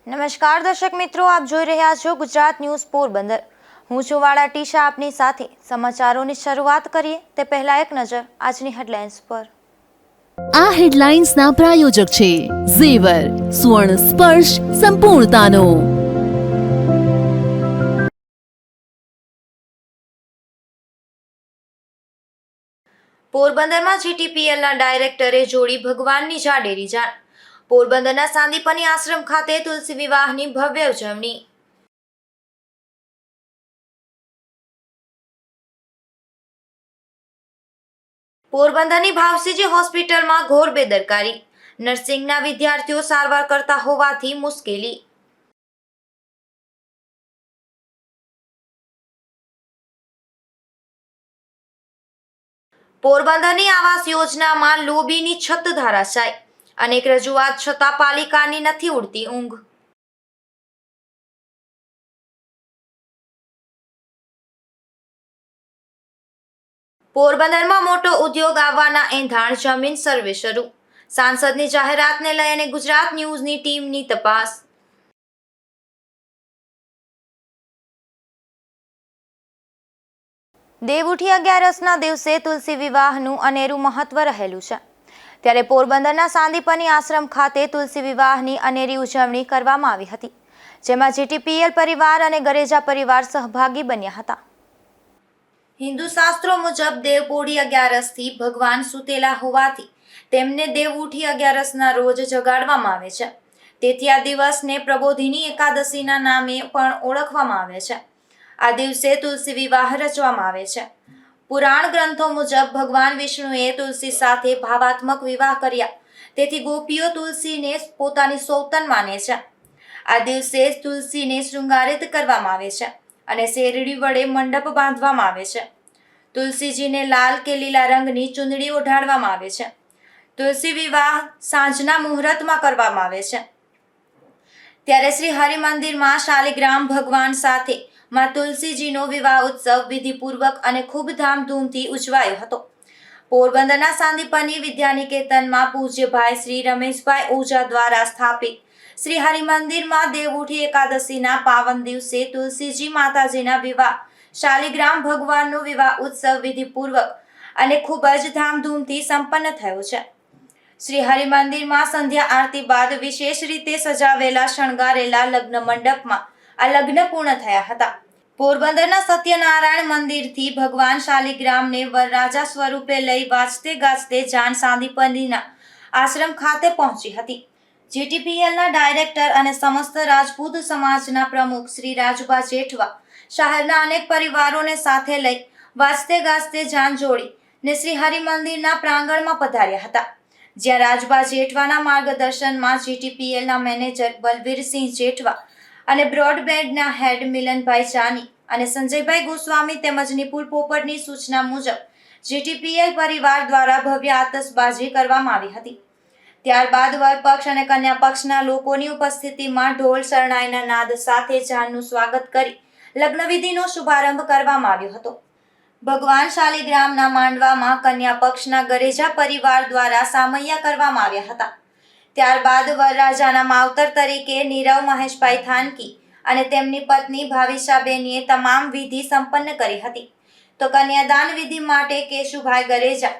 નમસ્કાર દર્શક મિત્રો, આપ જોઈ રહ્યા છો ગુજરાત ન્યૂઝ પોરબંદર। હું છું વાળા ટીશા આપની સાથે। સમાચારોની શરૂઆત કરીએ તે પહેલા એક નજર આજની હેડલાઇન્સ પર। આ હેડલાઇન્સના પ્રાયોજક છે ઝેવર, સ્વર્ણ સ્પર્શ સંપૂર્ણતાનો। પોરબંદરમાં જીટીપીએલના ડાયરેક્ટરે જોડી ભગવાનની જાડેરી જાણ। પોરબંદરના સાંદીપની આશ્રમ ખાતે તુલસી વિવાહની ભવ્ય ઉજવણી। પોરબંદરની ભાવસીજી હોસ્પિટલમાં ઘોર બેદરકારી, નર્સિંગના વિદ્યાર્થીઓ સારવાર કરતા હોવાથી મુશ્કેલી। પોરબંદરની આવાસ યોજનામાં લોબીની છત ધરાશાય, અનેક રજૂઆત છતાં પાલિકાની નથી ઉડતી ઊંઘ। પોરબંદરમાં મોટો ઉદ્યોગ આવવાના એંધાણ, જમીન સર્વે શરૂ। સાંસદની જાહેરાતને લઈને ગુજરાત ન્યૂઝની ટીમની તપાસ। દેવઉઠી અગિયારસના દિવસે તુલસી વિવાહનું અનેરું મહત્વ રહેલું છે, ત્યારે પોરબંદરના સાંદીપની આશ્રમ ખાતે તુલસી વિવાહની અનેરી ઉજવણી કરવામાં આવી હતી, જેમાં જીટીપીએલ પરિવાર અને ગરેજા પરિવાર સહભાગી બન્યા હતા। હિન્દુ શાસ્ત્રો મુજબ દેવપોઢી અગિયારસથી ભગવાન સૂતેલા હોવાથી તેમને દેવઉઠી અગિયારસના રોજ જગાડવામાં આવે છે, તેથી આ દિવસને પ્રબોધિની એકાદશીના નામે પણ ઓળખવામાં આવે છે। આ દિવસે તુલસી વિવાહ રચવામાં આવે છે। પુરાણ ગ્રંથો મુજબ ભગવાન વિષ્ણુએ તુલસી સાથે ભાવાત્મક વિવાહ કર્યા, તેથી ગોપીઓ તુલસીને પોતાની સૌતન માને છે। આ દિવસે તુલસીને શૃંગારિત કરવામાં આવે છે અને શેરડી વડે મંડપ બાંધવામાં આવે છે। તુલસીજીને લાલ કે લીલા રંગની ચૂંદડી ઓઢાડવામાં આવે છે। તુલસી વિવાહ સાંજના મુહૂર્તમાં કરવામાં આવે છે, ત્યારે શ્રી હરિમંદિરમાં શાલિગ્રામ ભગવાન સાથે માં તુલસીજીનો વિવાહ ઉત્સવ વિધિપૂર્વક અને ખૂબ ધામધૂમથી ઉજવાયો હતો। પોરબંદરના સાંદીપની વિદ્યાનિકેતનમાં પૂજ્યભાઈ શ્રી રમેશભાઈ ઓઝા દ્વારા સ્થાપિત શ્રી હરિમંદિરમાં દેવઉઠી એકાદશીના પાવન દિવસે તુલસીજી માતાજીના વિવાહ શાલિગ્રામ ભગવાનનો વિવાહ ઉત્સવ વિધિપૂર્વક અને ખૂબ જ ધામધૂમથી સંપન્ન થયો છે। શ્રી હરિમંદિરમાં સંધ્યા આરતી બાદ વિશેષ રીતે સજાવેલા શણગારેલા લગ્ન મંડપમાં આ લગ્ન પૂર્ણ થયા હતા। પોરબંદરના સત્યનારાયણ મંદિરથી ભગવાન શાલિગ્રામને વરરાજા સ્વરૂપે લઈ વાજતે ગાજતે જાન સાંદીપનીના આશ્રમ ખાતે પહોંચી હતી। જીટીપીએલના ડાયરેક્ટર અને સમસ્ત રાજપૂત સમાજના પ્રમુખ શ્રી રાજુભા જેઠવા શહેરના અનેક પરિવારોને સાથે લઈ વાજતે ગાજતે જાન જોડી ને શ્રી હરિમંદિરના પ્રાંગણમાં પધાર્યા હતા, જ્યાં રાજુભા જેઠવાના માર્ગદર્શનમાં જીટીપીએલના મેનેજર બલવીરસિંહ જેઠવા અને બ્રોડબેન્ડના હેડ મિલનભાઈ જાની અને સંજયભાઈ ગોસ્વામી તેમજ નિપુલ પોપટની સૂચના મુજબ જીટીપીએલ પરિવાર દ્વારા ભવ્ય આતશબાજી કરવામાં આવી હતી। ત્યારબાદ વરપક્ષ અને કન્યા પક્ષના લોકોની ઉપસ્થિતિમાં ઢોલ શરણાઈના નાદ સાથે જાનનું સ્વાગત કરી લગ્નવિધિનો શુભારંભ કરવામાં આવ્યો હતો। ભગવાન શાલિગ્રામના માંડવામાં કન્યા પક્ષના ગરેજા પરિવાર દ્વારા સામૈયા કરવામાં આવ્યા હતા। ત્યારબાદ વરરાજાના માવતર તરીકે નીરવ મહેશભાઈ થાનકી અને તેમની પત્ની ભાવિશાબેનીએ તમામ વિધિ સંપન્ન કરી હતી, તો કન્યાદાન વિધિ માટે કેશુભાઈ ગરેજા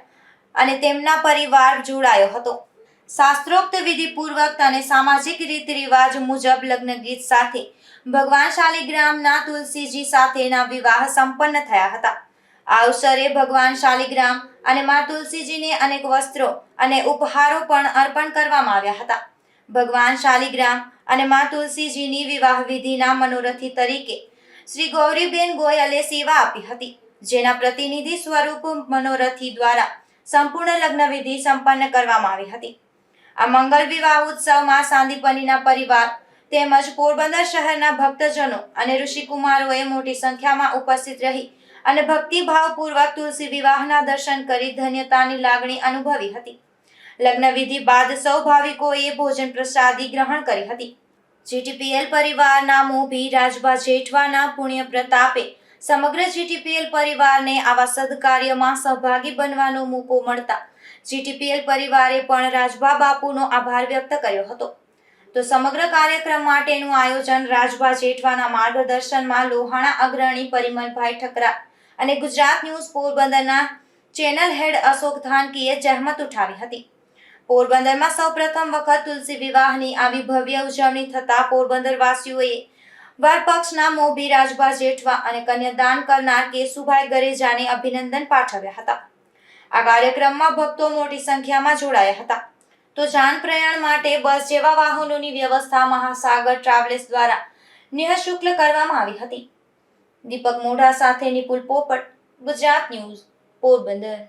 અને તેમના પરિવાર જોડાયો હતો। શાસ્ત્રોક્ત વિધિપૂર્વક અને સામાજિક રીત રિવાજ મુજબ લગ્ન ગીત સાથે ભગવાન શાલિગ્રામના તુલસીજી સાથેના વિવાહ સંપન્ન થયા હતા। આ અવસરે ભગવાન શાલિગ્રામ અને મા તુલસીજીને અનેક વસ્ત્રો અને ઉપહારો પણ અર્પણ કરવામાં આવ્યા હતા। ભગવાન શાલિગ્રામ અને મા તુલસીજીની વિવાહ વિધિના મનોરથી તરીકે શ્રી ગૌરીબેન ગોયલે સેવા આપી હતી, જેના પ્રતિનિધિ સ્વરૂપ મનોરથી દ્વારા સંપૂર્ણ લગ્ન વિધિ સંપન્ન કરવામાં આવી હતી। આ મંગલ વિવાહ ઉત્સવમાં સાંદીપનીના પરિવાર તેમજ પોરબંદર શહેરના ભક્તજનો અને ઋષિકુમારોએ મોટી સંખ્યામાં ઉપસ્થિત રહી અને ભક્તિભાવપૂર્વક તુલસી વિવાહના દર્શન કરી ધન્યતાની લાગણી અનુભવી હતી। લગ્ન વિધિ બાદ સૌ ભાવિકોએ ભોજન પ્રસાદી ગ્રહણ કરી હતી। જીટીપીએલ પરિવારના મોભી રાજભા જેઠવાના પુણ્ય પ્રતાપે સમગ્ર જીટીપીએલ પરિવારને આવા સદકાર્યમાં સહભાગી બનવાનો મોકો મળતા જીટીપીએલ પરિવારે પણ રાજભા બાપુનો આભાર વ્યક્ત કર્યો હતો। તો સમગ્ર કાર્યક્રમ માટેનું આયોજન રાજભા જેઠવાના માર્ગદર્શનમાં લોહાણા અગ્રણી પરિમલભાઈ ઠકરા અને ગુજરાત ન્યૂઝ પોરબંદરના ચેનલ હેડ અશોક ધાનકીએ જહેમત ઉઠાવી હતી. પોરબંદરમાં સૌપ્રથમ વખત તુલસી વિવાહની આવી ભવ્ય ઉજવણી થતા પોરબંદરવાસીઓએ વર પક્ષના મોભી રાજભા જેઠવા અને કન્યાદાન કરનાર કેશુભાઈ ગરેજાને અભિનંદન પાઠવ્યા હતા. આ કાર્યક્રમમાં ભક્તો મોટી સંખ્યામાં જોડાયા હતા. તો જાન પ્રયાણ માટે બસ જેવા વાહનોની વ્યવસ્થા મહાસાગર ટ્રાવેલ્સ દ્વારા નિઃશુલ્ક કરવામાં આવી હતી. દીપક મોઢા સાથે નિપુલ પોપટ, ગુજરાત ન્યૂઝ, પોરબંદર.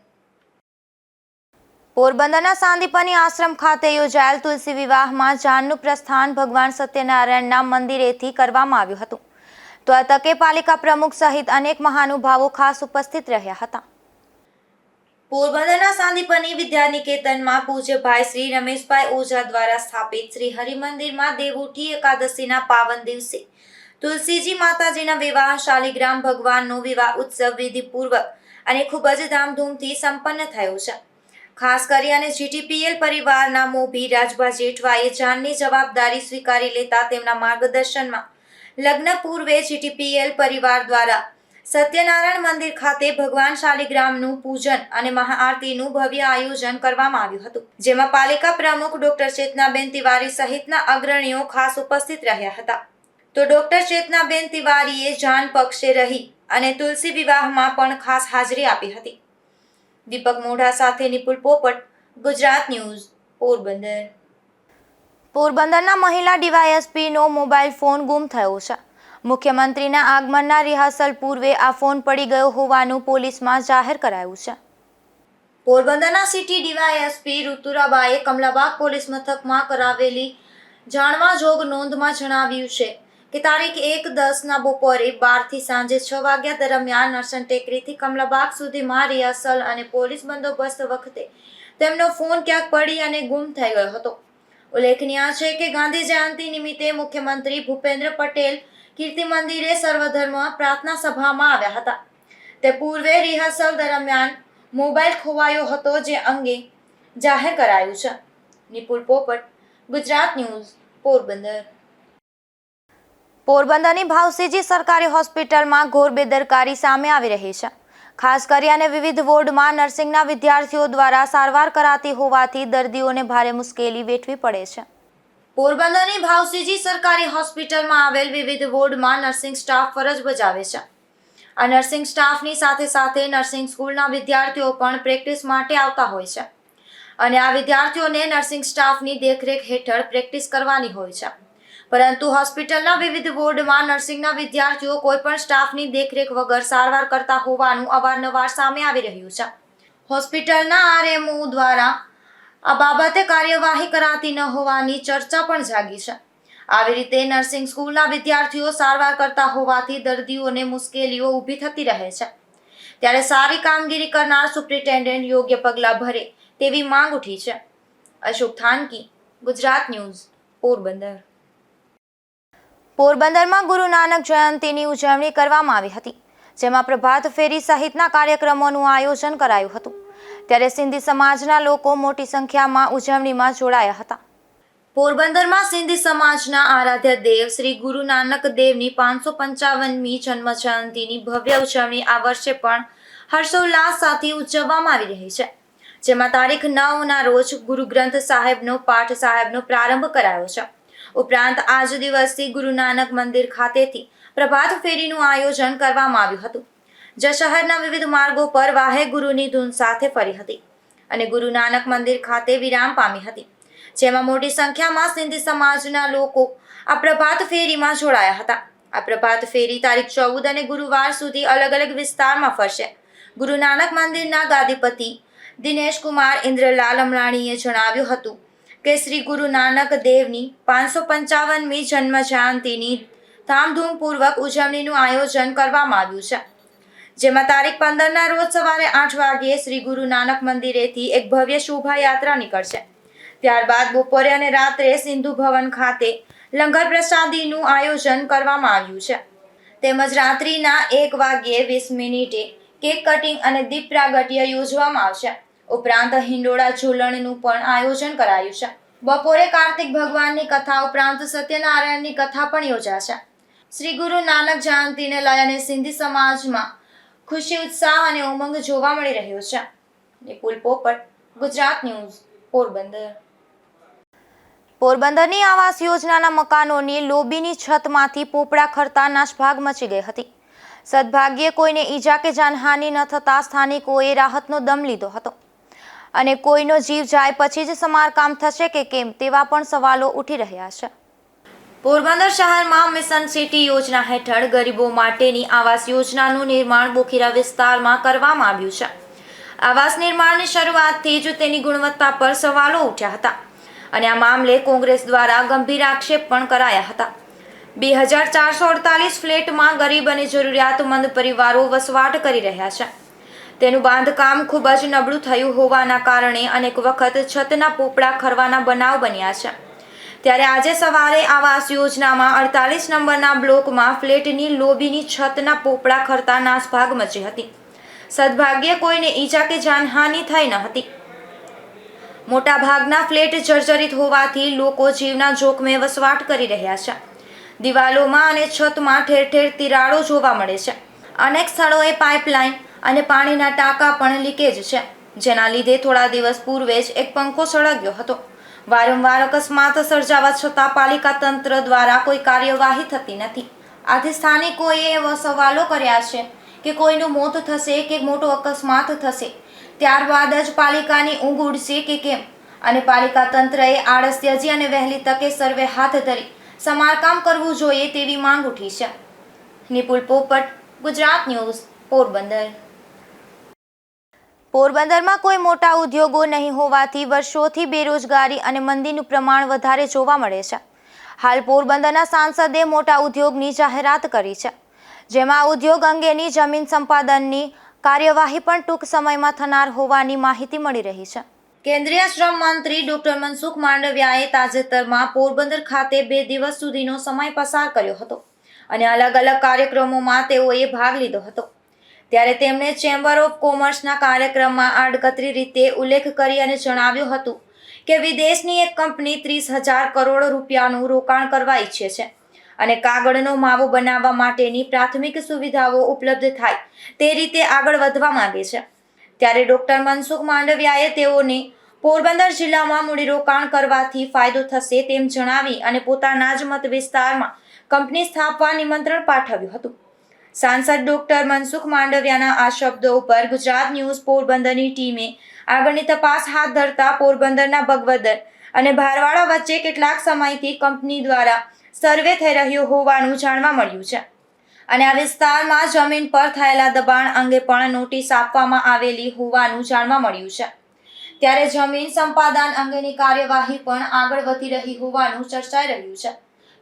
પોરબંદરના સાંદીપની આશ્રમ ખાતે યોજાયેલ તુલસી વિવાહમાં જાનનું પ્રસ્થાન ભગવાન સત્યનારાયણના મંદિરેથી કરવામાં આવ્યું હતું. તો આ તકે પાલિકા પ્રમુખ સહિત અનેક મહાનુભાવો ખાસ ઉપસ્થિત રહ્યા હતા. પોરબંદરના સાંદીપની વિદ્યાનિકેતનમાં પૂજ્યભાઈ શ્રી રમેશભાઈ ઓઝા દ્વારા સ્થાપિત શ્રી હરિમંદિરમાં દેવઉઠી એકાદશીના પાવન દિવસે તુલસીજી માતાજીના વિવાહ શાલિગ્રામ ભગવાનનો વિવાહ ઉત્સવ વિધિપૂર્વક અને ખૂબ જ ધામધૂમથી સંપન્ન થયો છે. ખાસ કરી અને જીટીપીએલ પરિવારના મોભી રાજભા જેઠવાએ જાનની જવાબદારી સ્વીકારી લેતા તેમના માર્ગદર્શનમાં લગ્ન પૂર્વે જીટીપીએલ પરિવાર દ્વારા સત્યનારાયણ મંદિર ખાતે ભગવાન શાલિગ્રામનું પૂજન અને મહાઆરતીનું ભવ્ય આયોજન કરવામાં આવ્યું હતું, જેમાં પાલિકા પ્રમુખ ડોક્ટર ચેતનાબેન તિવારી સહિતના અગ્રણીઓ ખાસ ઉપસ્થિત રહ્યા હતા. તો ડોક્ટર ચેતનાબેન તિવારીએ જાન પક્ષે રહી અને તુલસી વિવાહમાં પણ ખાસ હાજરી આપી હતી. દીપક મોઢા સાથે નિપુલ પોપટ, ગુજરાત ન્યૂઝ, પોરબંદર. પોરબંદરના મહિલા ડીવાયએસપીનો મોબાઈલ ફોન ગુમ થયો છે. મુખ્યમંત્રીના આગમનના રિહર્સલ પૂર્વે આ ફોન પડી ગયો હોવાનું પોલીસમાં જાહેર કરાયું છે. પોરબંદરના સિટી ડીવાયએસપી ઋતુરાબાએ કમલાબાગ પોલીસ મથકમાં કરાવેલી જાણવાજોગ નોંધમાં જણાવ્યું છે કે તારીખ 1/10ના બપોરે 12 થી સાંજે 6 વાગ્યા દરમિયાન નરસણ ટેકરીથી કમલાબાગ સુધીમાં રિહર્સલ અને પોલીસ બંદોબસ્ત વખતે તેમનો ફોન ક્યાંક પડી અને ગુમ થઈ ગયો હતો. ઉલ્લેખનીય છે કે ગાંધી જયંતિ નિમિત્તે મુખ્યમંત્રી ભૂપેન્દ્ર પટેલ કીર્તિ મંદિરે સર્વધર્મ પ્રાર્થના સભામાં આવ્યા હતા. તે પૂર્વે રિહર્સલ દરમિયાન મોબાઈલ ખોવાયો હતો, જે અંગે જાહેર કરાયું છે. નિપુલ પોપટ, ગુજરાત ન્યૂઝ, પોરબંદર. પોરબંદરની ભાવસીજી સરકારી હોસ્પિટલમાં ઘોર બેદરકારી સામે આવી રહી છે. ખાસ કરીને વિવિધ વોર્ડમાં નર્સિંગના વિદ્યાર્થીઓ દ્વારા સારવાર કરાતી હોવાથી દર્દીઓને ભારે મુશ્કેલી વેઠવી પડે છે. પોરબંદરની ભાવસીજી સરકારી હોસ્પિટલમાં આવેલ વિવિધ વોર્ડમાં નર્સિંગ સ્ટાફ ફરજ બજાવે છે. આ નર્સિંગ સ્ટાફની સાથે સાથે નર્સિંગ સ્કૂલના વિદ્યાર્થીઓ પણ પ્રેક્ટિસ માટે આવતા હોય છે અને આ વિદ્યાર્થીઓને નર્સિંગ સ્ટાફની દેખરેખ હેઠળ પ્રેક્ટિસ કરવાની હોય છે. પરંતુ હોસ્પિટલના વિવિધ વોર્ડમાં નર્સિંગના વિદ્યાર્થીઓ કોઈપણ સ્ટાફની દેખરેખ વગર સારવાર કરતા હોવાનું અવારનવાર સામે આવી રહ્યું છે. હોસ્પિટલના આરએમઓ દ્વારા આ બાબતે કાર્યવાહી કરાતી ન હોવાની ચર્ચા પણ જાગી છે. આવી રીતે નર્સિંગ સ્કૂલના વિદ્યાર્થીઓ સારવાર કરતા હોવાથી દર્દીઓને મુશ્કેલીઓ ઊભી થતી રહે છે. ત્યારે સારી કામગીરી કરનાર સુપ્રિન્ટેન્ડન્ટ યોગ્ય પગલાં ભરે તેવી માંગ ઉઠી છે. અશોક ધાનકી, ગુજરાત ન્યૂઝ, પોરબંદર. પોરબંદરમાં ગુરુ નાનક જયંતિની ઉજવણી કરવામાં આવી હતી, જેમાં પ્રભાત ફેરી સહિતના કાર્યક્રમોનું આયોજન કરાયું હતું. ત્યારે સિંધી સમાજના લોકો મોટી સંખ્યામાં ઉજવણીમાં જોડાયા હતા. પોરબંદરમાં સિંધી સમાજના આરાધ્ય દેવ શ્રી ગુરુ નાનક દેવની 555મી જન્મ જયંતિની ભવ્ય ઉજવણી આ વર્ષે પણ હર્ષોલ્લાસ સાથે ઉજવવામાં આવી રહી છે, જેમાં તારીખ 9ના રોજ ગુરુ ગ્રંથ સાહેબનો પાઠ સાહેબનો પ્રારંભ કરાયો છે. ઉપરાંત આજ દિવસથી ગુરુ નાનક મંદિર ખાતેથી પ્રભાત ફેરીનું આયોજન કરવામાં આવ્યું હતું, જે શહેરના વિવિધ માર્ગો પર વાહે ગુરુની ધૂન સાથે ફરી હતી અને ગુરુ નાનક મંદિર ખાતે વિરામ પામી હતી, જેમાં મોટી સંખ્યામાં સિંધી સમાજના લોકો આ પ્રભાત ફેરીમાં જોડાયા હતા. આ પ્રભાત ફેરી તારીખ 14 અને ગુરુવાર સુધી અલગ અલગ વિસ્તારમાં ફરશે. ગુરુ નાનક મંદિરના ગાદીપતિ દિનેશ કુમાર ઇન્દ્રલાલ અમરાણીએ જણાવ્યું હતું કે શ્રી ગુરુ નાનક દેવની 555મી જન્મ જયંતિની ધામધૂમપૂર્વક ઉજવણીનું આયોજન કરવામાં આવ્યું છે, જેમાં તારીખ 15ના રોજ સવારે 8 વાગ્યે શ્રી ગુરુ નાનક મંદિરેથી એક ભવ્ય શોભાયાત્રા નીકળશે. ત્યારબાદ બપોરે અને રાત્રે સિંધુ ભવન ખાતે લંગર પ્રસાદીનું આયોજન કરવામાં આવ્યું છે. તેમજ રાત્રિના 1:20 કેક કટિંગ અને દીપ પ્રાગટ્ય યોજવામાં આવશે. ઉપરાંત હિંડોળા ઝૂલણનું પણ આયોજન કરાયું છે. બપોરે કાર્તિક ભગવાનની કથા ઉપરાંત સત્યનારાયણની કથા પણ યોજાશે. શ્રી ગુરુ નાનક જયંતિને લઈને સિંધી સમાજમાં ખુશી, ઉત્સાહ અને ઉમંગ જોવા મળી રહ્યો છે. નિપુલ પોપટ, ગુજરાત ન્યૂઝ, પોરબંદર. પોરબંદરની આવાસ યોજનાના મકાનોની લોબીની છતમાંથી પોપડા ખરતા નાસભાગ મચી ગઈ હતી. સદભાગ્યે કોઈને ઈજા કે જાનહાનિ ન થતાં સ્થાનિકોએ રાહતનો દમ લીધો હતો અને કોઈનો જીવ જાય પછી જ સમારકામ થશે કે કેમ તેવા પણ સવાલો ઉઠી રહ્યા છે. પોરબંદર શહેરમાં મિશન સિટી યોજના હેઠળ ગરીબો માટેની આવાસ યોજનાનું નિર્માણ બોખીરા વિસ્તારમાં કરવામાં આવ્યું છે. આવાસ નિર્માણની શરૂઆતથી જ તેની ગુણવત્તા પર સવાલો ઉઠ્યા હતા અને આ મામલે કોંગ્રેસ દ્વારા ગંભીર આક્ષેપ પણ કરાયા હતા. 2448 ફ્લેટમાં ગરીબ અને જરૂરિયાતમંદ પરિવારો વસવાટ કરી રહ્યા છે. તેનું બાંધકામ ખૂબ જ નબળું થયું હોવાના કારણે અનેક વખત છતના પોપડા ખરવાના બનાવ બન્યા છે. ત્યારે આજે સવારે આવાસ યોજનામાં 48 નંબરના બ્લોકમાં ફ્લેટની લોબીની છતના પોપડા ખરતા નાસભાગ મચી હતી. સદભાગ્યે કોઈને ઈજા કે જાનહાનિ થઈ ન હતી. મોટા ભાગના ફ્લેટ જર્જરિત હોવાથી લોકો જીવના જોખમે વસવાટ કરી રહ્યા છે. દિવાલોમાં અને છતમાં ઠેર ઠેર તિરાડો જોવા મળે છે. અનેક સ્થળોએ પાઇપલાઇન અને પાણીના ટાંકા પણ લીકેજ છે, જેના લીધે થોડા દિવસ પૂર્વે જ એક પંખો સળગ્યો હતો. વારંવાર અકસ્માત સર્જાવા છતાં પાલિકા તંત્ર દ્વારા કોઈ કાર્યવાહી થતી નથી. આથી સ્થાનિકોએ એવા સવાલો કર્યા છે કે કોઈનું મોત થશે કે મોટો અકસ્માત થશે, ત્યારબાદ જ પાલિકાની ઊંઘ ઉડશે કે કેમ, અને પાલિકા તંત્રએ આળસ ત્યજી અને વહેલી તકે સર્વે હાથ ધરી સમારકામ કરવું જોઈએ તેવી માંગ ઉઠી છે. નિપુલ પોપટ, ગુજરાત ન્યૂઝ, પોરબંદર. પોરબંદરમાં કોઈ મોટા ઉદ્યોગો નહીં હોવાથી વર્ષોથી બેરોજગારી અને મંદીનું પ્રમાણ વધારે જોવા મળે છે. હાલ પોરબંદરના સાંસદે મોટા ઉદ્યોગની જાહેરાત કરી છે, જેમાં ઉદ્યોગ અંગેની જમીન સંપાદનની કાર્યવાહી પણ ટૂંક સમયમાં થનાર હોવાની માહિતી મળી રહી છે. કેન્દ્રીય શ્રમ મંત્રી ડોક્ટર મનસુખ માંડવિયાએ તાજેતરમાં પોરબંદર ખાતે 2 દિવસ સુધીનો સમય પસાર કર્યો હતો અને અલગ અલગ કાર્યક્રમોમાં તેઓએ ભાગ લીધો હતો. ત્યારે તેમણે ચેમ્બર ઓફ કોમર્સના કાર્યક્રમમાં આડકતરી રીતે ઉલ્લેખ કરી અને જણાવ્યું હતું કે વિદેશની એક કંપની 30,000 કરોડ રૂપિયાનું રોકાણ કરવા ઈચ્છે છે અને કાગળનો માવો બનાવવા માટેની પ્રાથમિક સુવિધાઓ ઉપલબ્ધ થાય તે રીતે આગળ વધવા માંગે છે. ત્યારે ડોક્ટર મનસુખ માંડવિયાએ તેઓને પોરબંદર જિલ્લામાં મૂડીરોકાણ કરવાથી ફાયદો થશે તેમ જણાવી અને પોતાના જ મત વિસ્તારમાં કંપની સ્થાપવા નિમંત્રણ પાઠવ્યું હતું. સાંસદ ડોક્ટર મનસુખ માંડવિયાના આ શબ્દો ઉપર ગુજરાત ન્યૂઝ પોરબંદરની ટીમે આગળની તપાસ હાથ ધરતા પોરબંદરના બગવદર અને ભારવાડા વચ્ચે કેટલાક સમયથી કંપની દ્વારા સર્વે થઈ રહ્યો હોવાનું જાણવા મળ્યું છે અને આ વિસ્તારમાં જમીન પર થયેલા દબાણ અંગે પણ નોટિસ આપવામાં આવેલી હોવાનું જાણવા મળ્યું છે. ત્યારે જમીન સંપાદન અંગેની કાર્યવાહી પણ આગળ વધી રહી હોવાનું ચર્ચાઈ રહ્યું છે.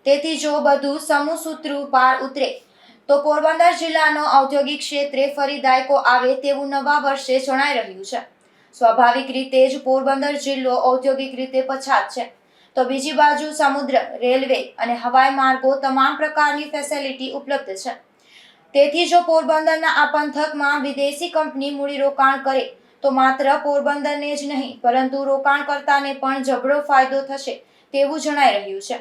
તેથી જો બધું સમૂહસૂત્રું પાર ઉતરે તો પોરબંદર જિલ્લાનો ઔદ્યોગિક ક્ષેત્રે ફરી દાયકો આવે તેવું નવા વર્ષે જણાઈ રહ્યું છે. સ્વાભાવિક રીતે જ પોરબંદર જિલ્લો ઔદ્યોગિક રીતે પછાત છે, તો બીજી બાજુ સમુદ્ર, રેલવે અને હવાઈ માર્ગો તમામ પ્રકારની ફેસિલિટી ઉપલબ્ધ છે. તેથી જો પોરબંદરના આ પંથકમાં વિદેશી કંપની મૂડીરોકાણ કરે તો માત્ર પોરબંદરને જ નહીં પરંતુ રોકાણકર્તાને પણ જબરો ફાયદો થશે તેવું જણાઈ રહ્યું છે.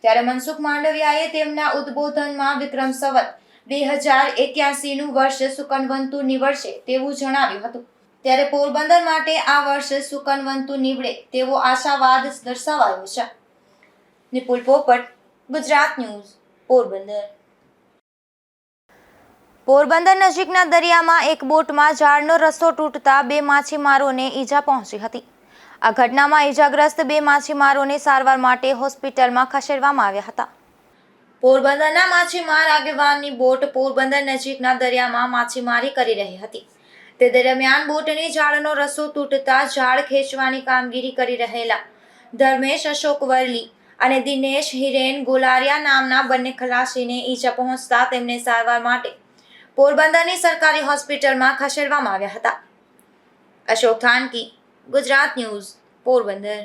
ત્યારે મનસુખ માંડવિયાએ તેમના ઉદ્બોધનમાં વિક્રમ સંવત 2081નું વર્ષ સુકનવંતુ નીવડશે તેવું જણાવ્યું હતું. ત્યારે પોરબંદર માટે આ વર્ષ સુકનવંતુ નીવડે તેવો આશાવાદ દર્શાવાયો છે. નિપુલ પોપટ, ગુજરાત ન્યૂઝ, પોરબંદર. પોરબંદર નજીકના દરિયામાં એક બોટમાં ઝાડનો રસ્સો તૂટતા 2 માછીમારોને ઈજા પહોંચી હતી. આ ઘટનામાં ઈજાગ્રસ્ત 2 માછીમારોને સારવાર માટે હોસ્પિટલમાં ખસેડવામાં આવ્યા હતા. પોરબંદરના માછીમાર આગેવાનની બોટ પોરબંદર નજીકના દરિયામાં માછીમારી કરી રહી હતી. તે દરમિયાન બોટની ઝાડનો રસ્સો તૂટતા ઝાડ ખેંચવાની કામગીરી કરી રહેલા ધર્મેશ અશોક વરલી અને દિનેશ હિરેન ગોલારિયા નામના બંને ખલાસીને ઈજા પહોંચતા તેમને સારવાર માટે પોરબંદરની સરકારી હોસ્પિટલમાં ખસેડવામાં આવ્યા હતા. અશોક થાનકી, ગુજરાત ન્યૂઝ, પોરબંદર.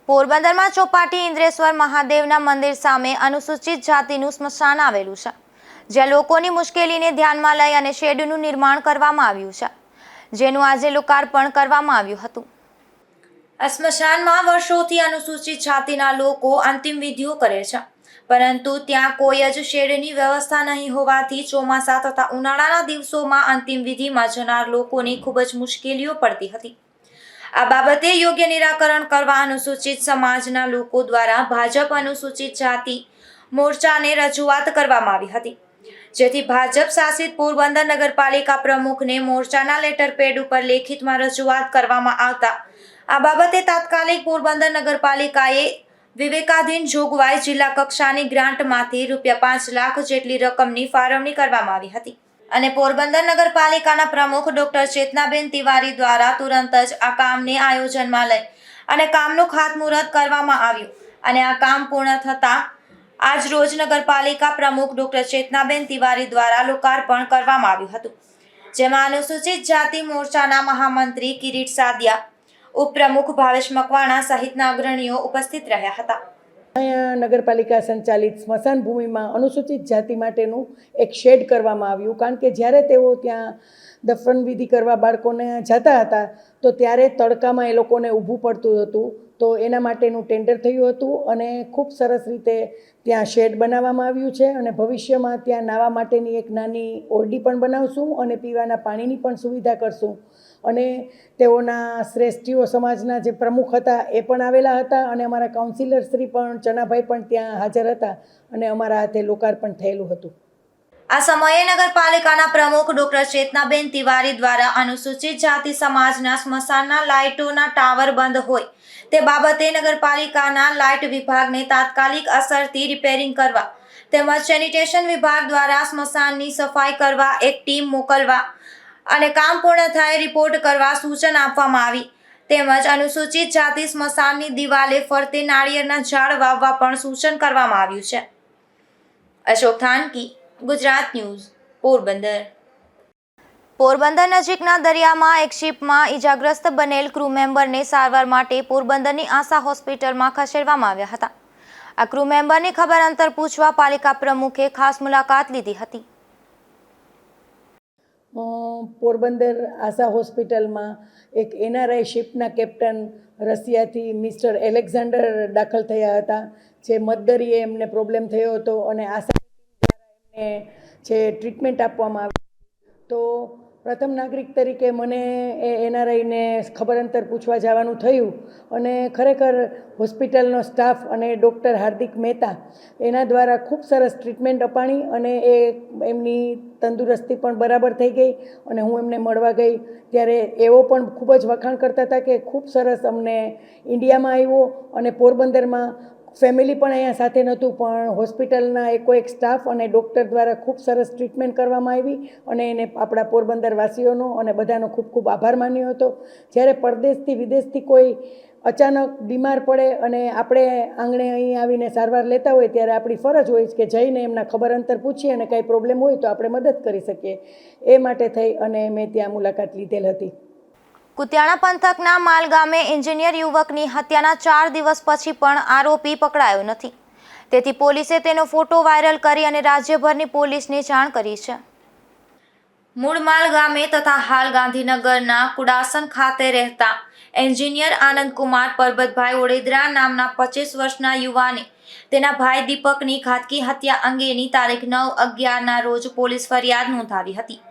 પોરબંદરમાં ચોપાટી ઇન્દ્રેશ્વર મહાદેવના મંદિર સામે અનુસૂચિત જાતિનું સ્મશાન આવેલું છે, જ્યાં લોકોની મુશ્કેલીને ધ્યાનમાં લઈ અને શેડનું નિર્માણ કરવામાં આવ્યું છે, જેનું આજે લોકાર્પણ કરવામાં આવ્યું હતું. આ સ્મશાનમાં વર્ષોથી અનુસૂચિત જાતિના લોકો અંતિમ વિધિઓ કરે છે, પરંતુ ત્યાં કોઈ જ શેડની વ્યવસ્થા નહીં હોવાથી ચોમાસા તથા ઉનાળાના દિવસોમાં અંતિમ વિધિમાં જનાર લોકોને ખૂબ જ મુશ્કેલીઓ પડતી હતી. આ બાબતે યોગ્ય નિરાકરણ કરવા અનુસૂચિત સમાજના લોકો દ્વારા ભાજપ અનુસૂચિત જાતિ મોરચાને રજૂઆત કરવામાં આવી હતી, જેથી ભાજપ શાસિત પોરબંદર નગરપાલિકા પ્રમુખને મોરચાના લેટર પેડ ઉપર લેખિતમાં રજૂઆત કરવામાં આવતા આ બાબતે તાત્કાલિક પોરબંદર નગરપાલિકાએ વિવેકાધીન જોગવાઈ જિલ્લા કક્ષાની ગ્રાન્ટમાંથી ₹5 લાખ જેટલી રકમની ફાળવણી કરવામાં આવી હતી અને પોરબંદર નગરપાલિકાના પ્રમુખ ડોક્ટર ચેતનાબેન તિવારી દ્વારા તુરંત જ આ કામને આયોજનમાં લઈ અને કામનું ખાતમુહૂર્ત કરવામાં આવ્યું અને આ કામ પૂર્ણ થતાં આજ રોજ નગરપાલિકા પ્રમુખ ડોક્ટર ચેતનાબેન તિવારી દ્વારા લોકાર્પણ કરવામાં આવ્યું હતું, જેમાં અનુસૂચિત જાતિ મોરચાના મહામંત્રી કિરીટ સાદિયા, ઉપપ્રમુખ ભાવેશ મકવાણા સહિતના અગ્રણીઓ ઉપસ્થિત રહ્યા હતા. અહીંયા નગરપાલિકા સંચાલિત સ્મશાન ભૂમિમાં અનુસૂચિત જાતિ માટેનું એક શેડ કરવામાં આવ્યું, કારણ કે જ્યારે તેઓ ત્યાં દફન વિધિ કરવા બાળકોને જતા હતા તો ત્યારે તડકામાં એ લોકોને ઊભું પડતું હતું, તો એના માટેનું ટેન્ડર થયું હતું અને ખૂબ સરસ રીતે ત્યાં શેડ બનાવવામાં આવ્યું છે અને ભવિષ્યમાં ત્યાં નાહવા માટેની એક નાની ઓરડી પણ બનાવશું અને પીવાના પાણીની પણ સુવિધા કરશું. અને તેઓના શ્રેષ્ઠીઓ સમાજના જે પ્રમુખ હતા એ પણ આવેલા હતા અને અમારા કાઉન્સિલર શ્રી પણ ચનાભાઈ પણ ત્યાં હાજર હતા અને અમારા હાથે લોકાર્પણ થયેલું હતું. આ સમયે નગરપાલિકાના પ્રમુખ ડોક્ટર ચેતનાબેન તિવારી દ્વારા અનુસૂચિત જાતિ સમાજના સ્મશાનના લાઇટોના ટાવર બંધ હોય તે બાબતે નગરપાલિકાના લાઇટ વિભાગને તાત્કાલિક અસરથી રિપેરિંગ કરવા તેમજ સેનિટેશન વિભાગ દ્વારા સ્મશાનની સફાઈ કરવા એક ટીમ મોકલવા અને કામ પૂર્ણ થાય રિપોર્ટ કરવા સૂચન આપવામાં આવી તેમજ અનુસૂચિત જાતિ સ્મશાનની દિવાલે ફરતે નાળિયેરના ઝાડ વાવવા પણ સૂચન કરવામાં આવ્યું છે. અશોક થાનકી, ગુજરાત ન્યૂઝ, પોરબંદર. પોરબંદર નજીકના દરિયામાં એક શિપમાં ઈજાગ્રસ્ત બનેલ ક્રૂ મેમ્બરને સારવાર માટે પોરબંદરની આશા હોસ્પિટલમાં ખસેડવામાં આવ્યા હતા. આ ક્રૂ મેમ્બરની ખબર અંતર પૂછવા પાલિકા પ્રમુખે ખાસ મુલાકાત લીધી હતી. પોરબંદર આશા હોસ્પિટલમાં એક NRI શિપના કેપ્ટન રશિયાથી મિસ્ટર એલેક્ઝાન્ડર દાખલ થયા હતા, જે મધદરિયે એમને પ્રોબ્લેમ થયો હતો અને આશા દ્વારા એમને જે ટ્રીટમેન્ટ આપવામાં આવી. તો પ્રથમ નાગરિક તરીકે મને એ NRIને ખબર અંતર પૂછવા જવાનું થયું અને ખરેખર હોસ્પિટલનો સ્ટાફ અને ડૉક્ટર હાર્દિક મહેતા એના દ્વારા ખૂબ સરસ ટ્રીટમેન્ટ અપાણી અને એ એમની તંદુરસ્તી પણ બરાબર થઈ ગઈ અને હું એમને મળવા ગઈ ત્યારે એવો પણ ખૂબ જ વખાણ કરતા હતા કે ખૂબ સરસ અમને ઇન્ડિયામાં આવ્યો અને પોરબંદરમાં ફેમિલી પણ અહીંયા સાથે નહોતું પણ હોસ્પિટલના એક સ્ટાફ અને ડૉક્ટર દ્વારા ખૂબ સરસ ટ્રીટમેન્ટ કરવામાં આવી અને એને આપણા પોરબંદર વાસીઓનો અને બધાનો ખૂબ ખૂબ આભાર માન્યો હતો. જ્યારે પરદેશથી વિદેશથી કોઈ અચાનક બીમાર પડે અને આપણે આંગણે અહીં આવીને સારવાર લેતા હોય ત્યારે આપણી ફરજ હોય કે જઈને એમના ખબર અંતર પૂછીએ અને કાંઈ પ્રોબ્લેમ હોય તો આપણે મદદ કરી શકીએ. એ માટે થઈ અને મેં ત્યાં મુલાકાત લીધેલ હતી. કુતિયાણા પંથકના માલ ગામે એન્જિનિયર યુવકની હત્યાના 4 દિવસ પછી પણ આરોપી પકડાયો નથી, તેથી પોલીસે તેનો ફોટો વાયરલ કરી અને રાજ્યભરની પોલીસને જાણ કરી છે. મૂળ માલ ગામે તથા હાલ ગાંધીનગરના કુડાસન ખાતે રહેતા એન્જિનિયર આનંદકુમાર પરબતભાઈ ઓડેદરા નામના 25 વર્ષના યુવાને તેના ભાઈ દીપકની ઘાતકી હત્યા અંગેની તારીખ 9/11ના રોજ પોલીસ ફરિયાદ નોંધાવી હતી,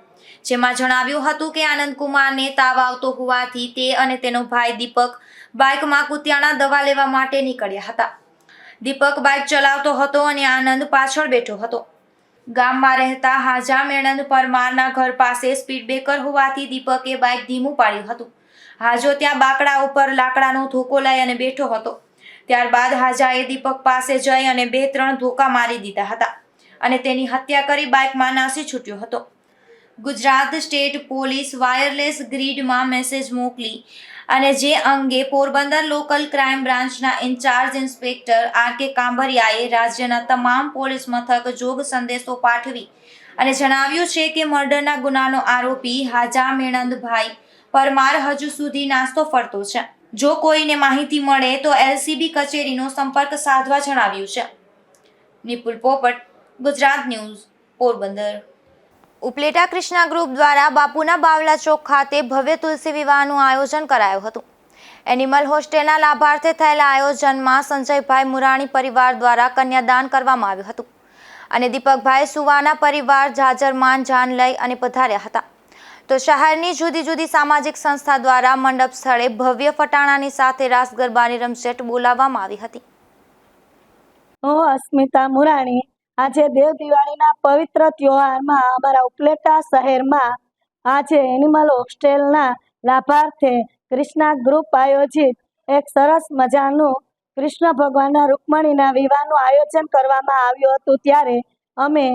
જેમાં જણાવ્યું હતું કે આનંદકુમારને તાવ આવતો હોવાથી તે અને તેનો ભાઈ દીપક બાઇકમાં કુતિયાણા દવા લેવા માટે નીકળ્યા હતા. દીપક બાઇક ચલાવતો હતો અને આનંદ પાછળ બેઠો હતો. ગામમાં રહેતા હાજા મેણંદ પરમારના ઘર પાસે સ્પીડ બ્રેકર હોવાથી દીપકે બાઇક ધીમું પાડ્યું હતું. હાજો ત્યાં બાકડા ઉપર લાકડાનો ધોકો લઈ અને બેઠો હતો. ત્યારબાદ હાજાએ દીપક પાસે જઈ અને 2-3 ધોકા મારી દીધા હતા અને તેની હત્યા કરી બાઇકમાં નાસી છૂટ્યો હતો. ગુજરાત સ્ટેટ પોલીસ વાયરલેસ ગ્રીડમાં મેસેજ મોકલી અને જે અંગે પોરબંદર લોકલ ક્રાઇમ બ્રાન્ચના ઇન્ચાર્જ ઇન્સ્પેક્ટર RK કાંભરિયાએ રાજ્યના તમામ પોલીસ મથક જોગ સંદેશો પાઠવી અને જણાવ્યું છે કે મર્ડરના ગુનાનો આરોપી હાજા મેણંદભાઈ પરમાર હજુ સુધી નાસ્તો ફરતો છે. જો કોઈને માહિતી મળે તો LCB કચેરીનો સંપર્ક સાધવા જણાવ્યું છે. નિપુલ પોપટ, ગુજરાત ન્યૂઝ, પોરબંદર. ઉપલેટા કૃષ્ણા ગ્રુપ દ્વારા બાપુના બાવલા ચોક ખાતે ભવ્ય તુલસી વિવાહનું આયોજન કરાયું હતું. એનિમલ હોસ્ટેલના લાભાર્થે થયેલા આયોજનમાં સંજયભાઈ મુરાણી પરિવાર દ્વારા કન્યાદાન કરવામાં આવ્યું હતું અને દીપકભાઈ સુવાના પરિવાર જાજરમાન જાન લઈ અને પધાર્યા હતા. તો શહેરની જુદી જુદી સામાજિક સંસ્થા દ્વારા મંડપ સ્થળે ભવ્ય ફટાણાની સાથે રાસ ગરબાની રમઝટ બોલાવવામાં આવી હતી. હું અસ્મિતા મુરાણી આજે દેવ દિવાળીના પવિત્ર તહેવારમાં અમારા ઉપલેટા શહેરમાં આજે એનિમલ હોસ્ટેલના લાભાર્થે કૃષ્ણા ગ્રુપ આયોજિત એક સરસ મજાનું કૃષ્ણ ભગવાનના રૂકમણીના વિવાહનું આયોજન કરવામાં આવ્યું હતું. ત્યારે અમે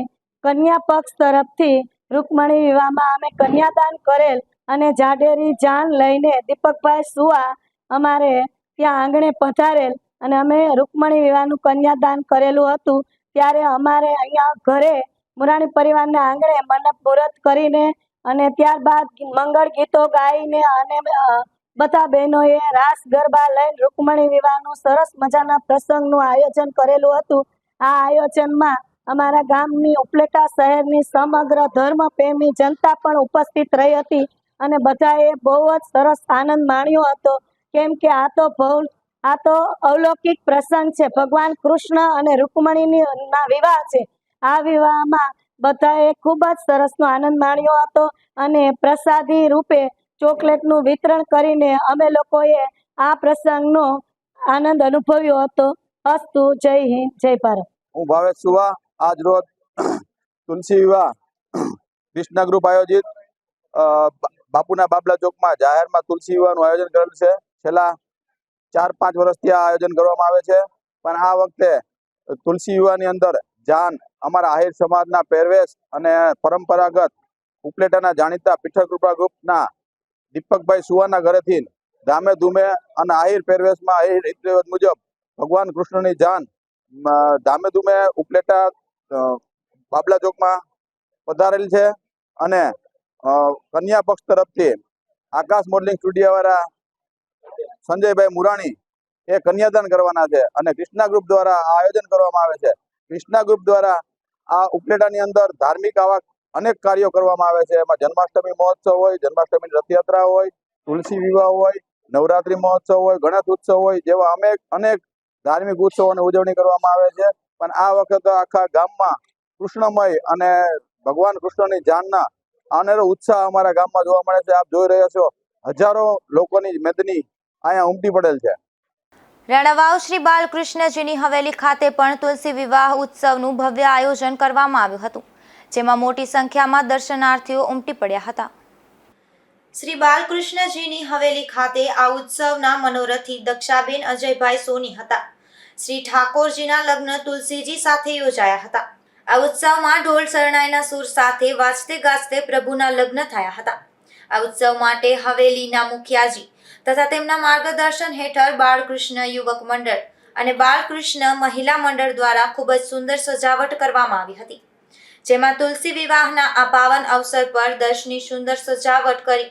કન્યા પક્ષ તરફથી રૂકમણી વિવાહમાં અમે કન્યાદાન કરેલ અને જાડેરી જાન લઈને દીપકભાઈ સુવા અમારે ત્યાં આંગણે પધારેલ અને અમે રૂકમણી વિવાહનું કન્યાદાન કરેલું હતું. ત્યારે અમારે અહીંયા ઘરે મુરાણી પરિવારના આંગણે મંડપ મુહૂર્ત કરીને અને ત્યારબાદ મંગળ ગીતો ગાઈને અને બધા બહેનોએ રાસ ગરબા લઈને રૂકમણી વિવાહનું સરસ મજાના પ્રસંગનું આયોજન કરેલું હતું. આ આયોજનમાં અમારા ગામની ઉપલેટા શહેરની સમગ્ર ધર્મપ્રેમી જનતા પણ ઉપસ્થિત રહી હતી અને બધાએ બહુ જ સરસ આનંદ માણ્યો હતો. કેમ કે આ તો અલૌકિક પ્રસંગ છે. ભગવાન કૃષ્ણ અને રૂકમણીના વિવાહ છે. આ વિવાહમાં બધાએ ખૂબ જ સરસનો આનંદ માણ્યો હતો અને પ્રસાદી રૂપે ચોકલેટનું વિતરણ કરીને અમે લોકોએ આ પ્રસંગનો આનંદ અનુભવ્યો હતો. અસ્તુ. જય હિન્દ, જય ભારત. હું ભાવેશ સુવા આજ રોજ તુલસી વિવાહ કૃષ્ણા ગ્રુપ આયોજિત બાપુના બાબલા ચોકમાં જાહેરમાં તુલસી વિવાહનું આયોજન કરેલું છે. છેલ્લા 4-5 વર્ષથી આ આયોજન કરવામાં આવે છે, પણ આ વખતે તુલસી વિવાહની અંદર જાન અમારા આહિર સમાજના પહેરવેશ અને પરંપરાગત ઉપલેટાના જાણીતા પીઠકૃપા ગ્રુપના દીપકભાઈ સુવાના ઘરેથી ધામે ધૂમે અને આહિર પહેરવેશમાં આહિર રીત રિવાજ મુજબ ભગવાન કૃષ્ણની જાન ધામે ધૂમે ઉપલેટા બાબલા ચોકમાં પધારેલ છે અને કન્યા પક્ષ તરફથી આકાશ મોડલિંગ સ્ટુડિયો વાળા સંજયભાઈ મુરાણી એ કન્યાદાન કરવાના છે અને કૃષ્ણા ગ્રુપ દ્વારા આ આયોજન કરવામાં આવે છે. કૃષ્ણા ગ્રુપ દ્વારા આ ઉપલેટાની અંદર ધાર્મિક આવા અનેક કાર્યો કરવામાં આવે છે. એમાં જન્માષ્ટમી મહોત્સવ હોય, જન્માષ્ટમીની રથયાત્રા હોય, તુલસી વિવાહ હોય, નવરાત્રી મહોત્સવ હોય, ગણેશ ઉત્સવ હોય, જેવા અનેક ધાર્મિક ઉત્સવોની ઉજવણી કરવામાં આવે છે. પણ આ વખતે આખા ગામમાં કૃષ્ણમય અને ભગવાન કૃષ્ણની જાનના અનેરો ઉત્સાહ અમારા ગામમાં જોવા મળે છે. આપ જોઈ રહ્યા છો, હજારો લોકોની મેદની અહીંયા ઉમટી પડેલ છે. રાણાવાવ શ્રી બાલકૃષ્ણજીની હવેલી ખાતે પણ તુલસી વિવાહ ઉત્સવનું ભવ્ય આયોજન કરવામાં આવ્યું હતું, જેમાં મોટી સંખ્યામાં દર્શનાર્થીઓ ઉમટી પડ્યા હતા. શ્રી બાલકૃષ્ણજીની હવેલી ખાતે આ ઉત્સવના મનોરથી દક્ષાબેન અજયભાઈ સોની હતા. શ્રી ઠાકોરજીના લગ્ન તુલસીજી સાથે યોજાયા હતા. આ ઉત્સવમાં ઢોલ શરણાઈના સૂર સાથે વાજતે ગાજતે પ્રભુના લગ્ન થયા હતા. આ ઉત્સવ માટે હવેલીના મુખિયાજી તથા તેમના માર્ગદર્શન હેઠળ બાળકૃષ્ણ યુવક મંડળ અને બાળકૃષ્ણ મહિલા મંડળ દ્વારા ખૂબ જ સુંદર સજાવટ કરવામાં આવી હતી, જેમાં તુલસી વિવાહના આ પાવન અવસર પર દર્શની સુંદર સજાવટ કરી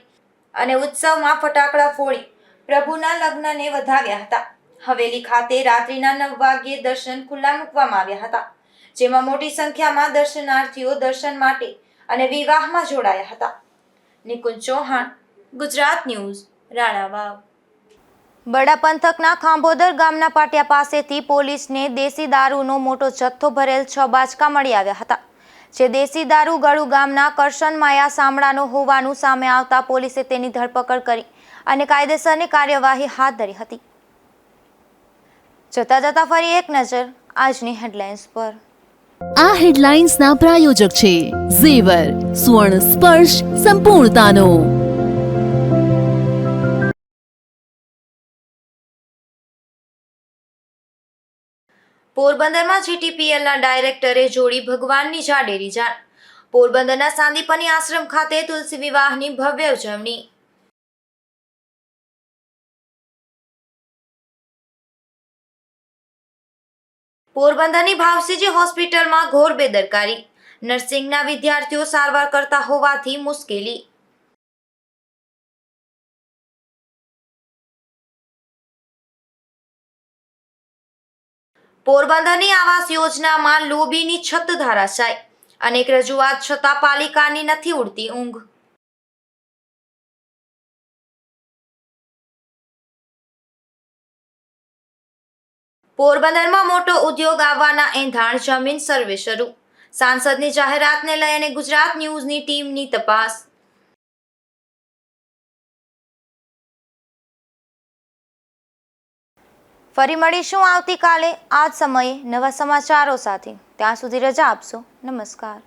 અને ઉત્સવમાં ફટાકડા ફોડી પ્રભુના લગ્નને વધાવ્યા હતા. હવેલી ખાતે રાત્રિના 9 વાગ્યે દર્શન ખુલ્લા મૂકવામાં આવ્યા હતા, જેમાં મોટી સંખ્યામાં દર્શનાર્થીઓ દર્શન માટે અને વિવાહમાં જોડાયા હતા. નિકુંજ ચૌહાણ, ગુજરાત ન્યૂઝ, રાણાવાવ. બડા પંથકના ખાંભોદર ગામના પાટિયા પાસેથી પોલીસને દેશી દારૂનો મોટો જથ્થો ભરેલ 6 બાચકા મળી આવ્યા હતા, જે દેશી દારૂ ગળુ ગામના કરશન માયા સામડાનો હોવાનું સામે આવતા પોલીસે તેની ધરપકડ કરી અને કાયદેસરની કાર્યવાહી હાથ ધરી હતી. જતા ફરી એક નજર આજની હેડલાઇન્સ પર. આ હેડલાઇન્સના પ્રાયોજક છે ઝેવર, સ્વર્ણ સ્પર્શ સંપૂર્ણતાનો. પોરબંદરમાં જીટીપીએલના ડાયરેક્ટરે જોડી ભગવાનની જાડેરી જાન. પોરબંદરના સાંદીપની આશ્રમ ખાતે તુલસી વિવાહની ભવ્ય ઉજવણી. પોરબંદરની ભાવસીજી હોસ્પિટલમાં ઘોર બેદરકારી. નર્સિંગના વિદ્યાર્થીઓ સારવાર કરતા હોવાથી મુશ્કેલી. પોરબંદરની આવાસ યોજનામાં લોબીની છત ધરાશાય. અનેક રજૂઆત છતાં પાલિકાની નથી ઉડતી ઊંઘ. પોરબંદરમાં મોટો ઉદ્યોગ આવવાના એંધાણ, જમીન સર્વે શરૂ. સાંસદની જાહેરાતને લઈને ગુજરાત ન્યૂઝની ટીમની તપાસ. ફરી મળીશું આવતીકાલે આ જ સમયે નવા સમાચારો સાથે. ત્યાં સુધી રજા આપશો. નમસ્કાર.